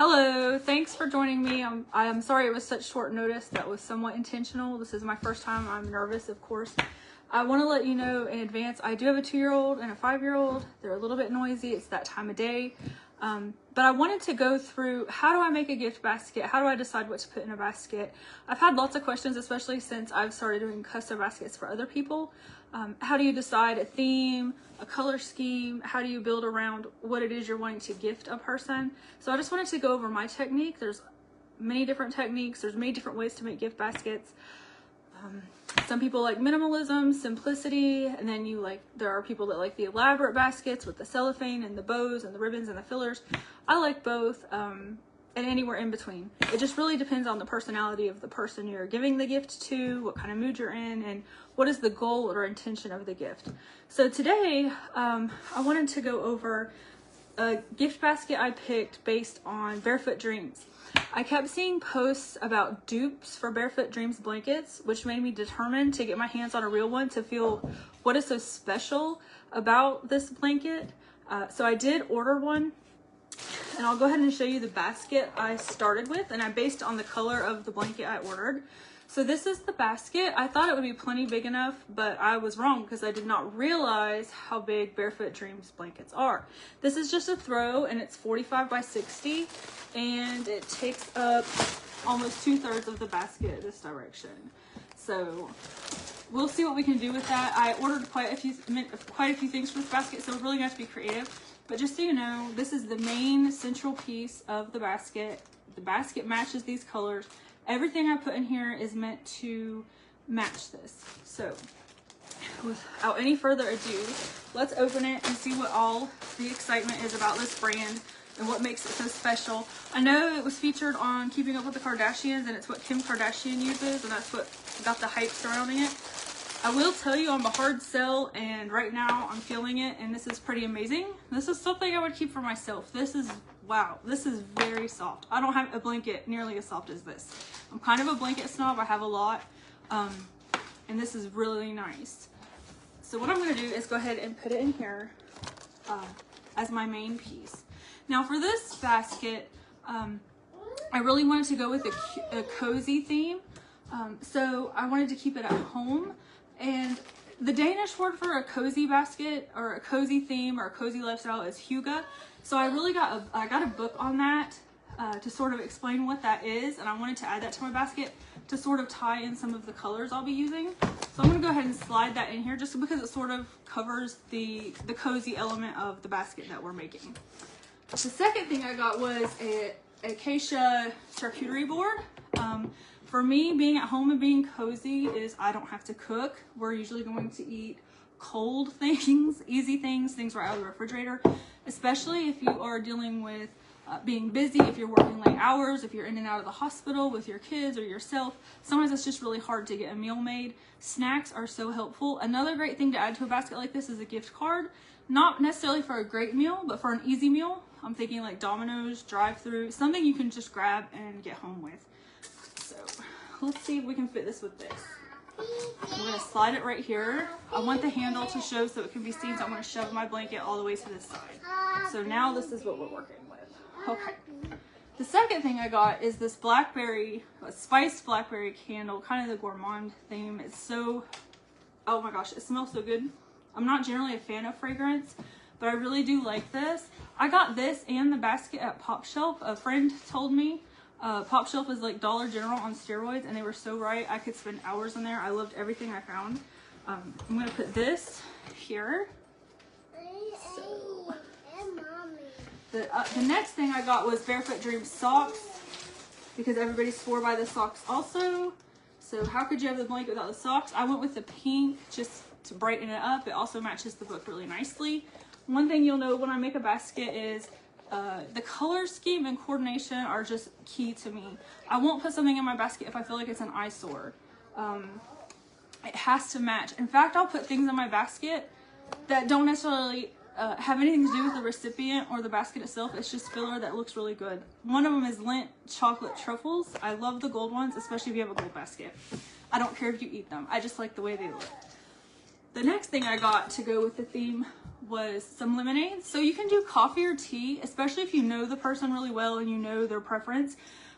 Hello, thanks for joining me. I'm sorry it was such short notice. That was somewhat intentional. This is my first time. I'm nervous, of course. I want to let you know in advance, I do have a 2-year-old and a 5-year-old. They're a little bit noisy. It's that time of day. But I wanted to go through, how do I make a gift basket? How do I decide what to put in a basket? I've had lots of questions, especially since I've started doing custom baskets for other people. How do you decide a theme, a color scheme? How do you build around what it is you're wanting to gift a person? So I just wanted to go over my technique. There's many different techniques. There's many different ways to make gift baskets. Some people like minimalism, simplicity, and then there are people that like the elaborate baskets with the cellophane and the bows and the ribbons and the fillers. I like both, and anywhere in between. It just really depends on the personality of the person you're giving the gift to, what kind of mood you're in, and what is the goal or intention of the gift. So today, I wanted to go over a gift basket I picked based on Barefoot Dreams. I kept seeing posts about dupes for Barefoot Dreams blankets, which made me determined to get my hands on a real one to feel what is so special about this blanket. So I did order one, and I'll go ahead and show you the basket I started with, and I based on the color of the blanket I ordered. So this is the basket. I thought it would be plenty big enough, but I was wrong because I did not realize how big Barefoot Dreams blankets are. This is just a throw, and it's 45 by 60, and it takes up almost 2/3 of the basket this direction. So we'll see what we can do with that. I ordered quite a few things for this basket, so we're really going to have to be creative. But just so you know, this is the main central piece of the basket. The basket matches these colors. Everything I put in here is meant to match this. So without any further ado, let's open it and see what all the excitement is about this brand and what makes it so special. I know it was featured on Keeping Up with the Kardashians, and it's what Kim Kardashian uses, and that's what got the hype surrounding it. I will tell you, I'm a hard sell, and right now I'm feeling it, and this is pretty amazing. This is something I would keep for myself. This is, wow, this is very soft. I don't have a blanket nearly as soft as this. I'm kind of a blanket snob. I have a lot, and this is really nice. So what I'm going to do is go ahead and put it in here as my main piece. Now for this basket, I really wanted to go with a cozy theme. So I wanted to keep it at home, and the Danish word for a cozy basket or a cozy theme or a cozy lifestyle is hygge. So I really got a book on that to sort of explain what that is, and I wanted to add that to my basket to sort of tie in some of the colors I'll be using. So I'm going to go ahead and slide that in here just because it sort of covers the cozy element of the basket that we're making. The second thing I got was a acacia charcuterie board. For me, being at home and being cozy is I don't have to cook. We're usually going to eat cold things, easy things, things right out of the refrigerator, especially if you are dealing with being busy, if you're working late hours, if you're in and out of the hospital with your kids or yourself. Sometimes it's just really hard to get a meal made. Snacks are so helpful. Another great thing to add to a basket like this is a gift card. Not necessarily for a great meal, but for an easy meal. I'm thinking like Domino's, drive-through, something you can just grab and get home with. So let's see if we can fit this with this. I'm going to slide it right here. I want the handle to show so it can be seen, so I'm going to shove my blanket all the way to this side. So now this is what we're working with. Okay. The second thing I got is this spiced blackberry candle, kind of the gourmand theme. It's so, oh my gosh, it smells so good. I'm not generally a fan of fragrance, but I really do like this. I got this and the basket at Pop Shelf. A friend told me Pop Shelf is like Dollar General on steroids, and they were so right. I could spend hours in there. I loved everything I found. I'm going to put this here. So the next thing I got was Barefoot Dreams socks, because everybody swore by the socks also. So how could you have the blanket without the socks? I went with the pink just to brighten it up. It also matches the book really nicely. One thing you'll know when I make a basket is the color scheme and coordination are just key to me. I won't put something in my basket if I feel like it's an eyesore. It has to match. In fact, I'll put things in my basket that don't necessarily have anything to do with the recipient or the basket itself. It's just filler that looks really good. One of them is Lindt chocolate truffles. I love the gold ones, especially if you have a gold basket. I don't care if you eat them. I just like the way they look. The next thing I got to go with the theme was some lemonade. So you can do coffee or tea, especially if you know the person really well and you know their preference.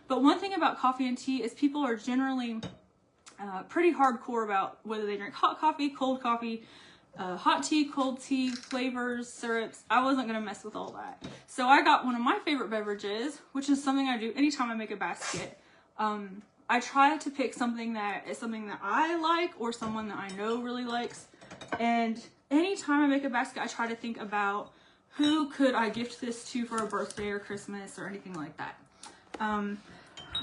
But one thing about coffee and tea is people are generally pretty hardcore about whether they drink hot coffee, hot tea, cold tea, flavors, syrups. I wasn't gonna mess with all that. So I got one of my favorite beverages, which is something I do anytime I make a basket. I try to pick something that is something that I like or someone that I know really likes. And anytime I make a basket, I try to think about who could I gift this to for a birthday or Christmas or anything like that. And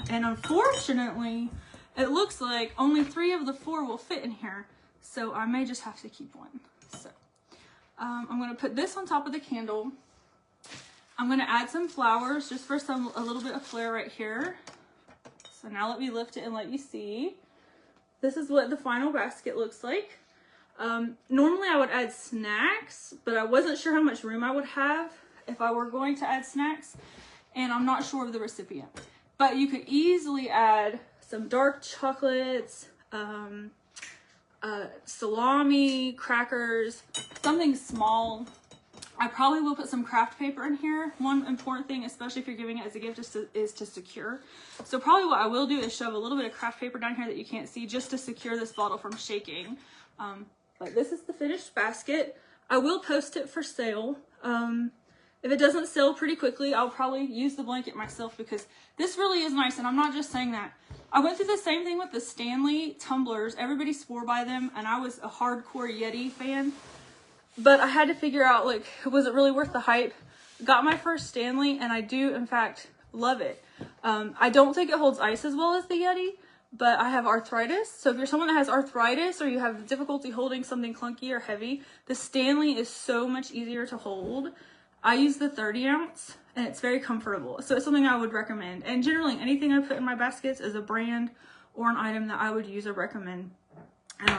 unfortunately, it looks like only 3 of the 4 will fit in here. So I may just have to keep one. So I'm going to put this on top of the candle. I'm going to add some flowers just for a little bit of flair right here. So now let me lift it and let you see. This is what the final basket looks like. Normally I would add snacks, but I wasn't sure how much room I would have if I were going to add snacks, and I'm not sure of the recipient. But you could easily add some dark chocolates, salami, crackers, something small. I probably will put some craft paper in here. One important thing, especially if you're giving it as a gift, is to secure. So probably what I will do is shove a little bit of craft paper down here that you can't see just to secure this bottle from shaking. But this is the finished basket. I will post it for sale. If it doesn't sell pretty quickly, I'll probably use the blanket myself because this really is nice. And I'm not just saying that. I went through the same thing with the Stanley tumblers. Everybody swore by them, and I was a hardcore Yeti fan. But I had to figure out, like, was it really worth the hype? Got my first Stanley, and I do, in fact, love it. I don't think it holds ice as well as the Yeti, but I have arthritis. So if you're someone that has arthritis or you have difficulty holding something clunky or heavy, the Stanley is so much easier to hold. I use the 30 ounce, and it's very comfortable. So it's something I would recommend. And generally, anything I put in my baskets is a brand or an item that I would use or recommend.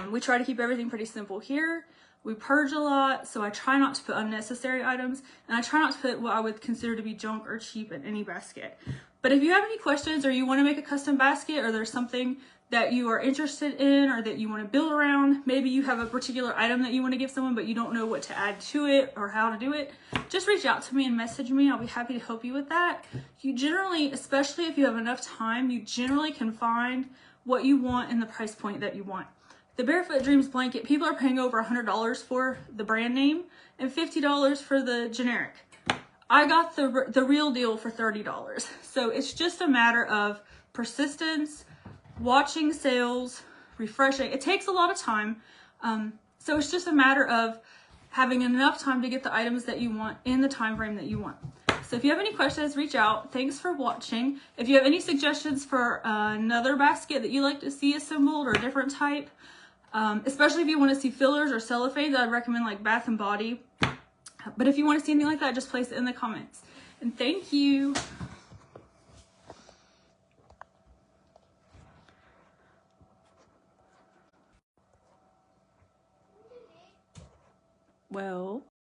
We try to keep everything pretty simple here. We purge a lot, so I try not to put unnecessary items, and I try not to put what I would consider to be junk or cheap in any basket. But if you have any questions or you want to make a custom basket, or there's something that you are interested in or that you want to build around, maybe you have a particular item that you want to give someone but you don't know what to add to it or how to do it, just reach out to me and message me. I'll be happy to help you with that. You generally, especially if you have enough time, you generally can find what you want and the price point that you want. The Barefoot Dreams blanket, people are paying over $100 for the brand name and $50 for the generic. I got the real deal for $30. So it's just a matter of persistence, watching sales, refreshing. It takes a lot of time. So it's just a matter of having enough time to get the items that you want in the time frame that you want. So if you have any questions, reach out. Thanks for watching. If you have any suggestions for another basket that you like to see assembled or a different type, especially if you want to see fillers or cellophanes, I'd recommend like Bath and Body. But if you want to see anything like that, just place it in the comments. And thank you. Well.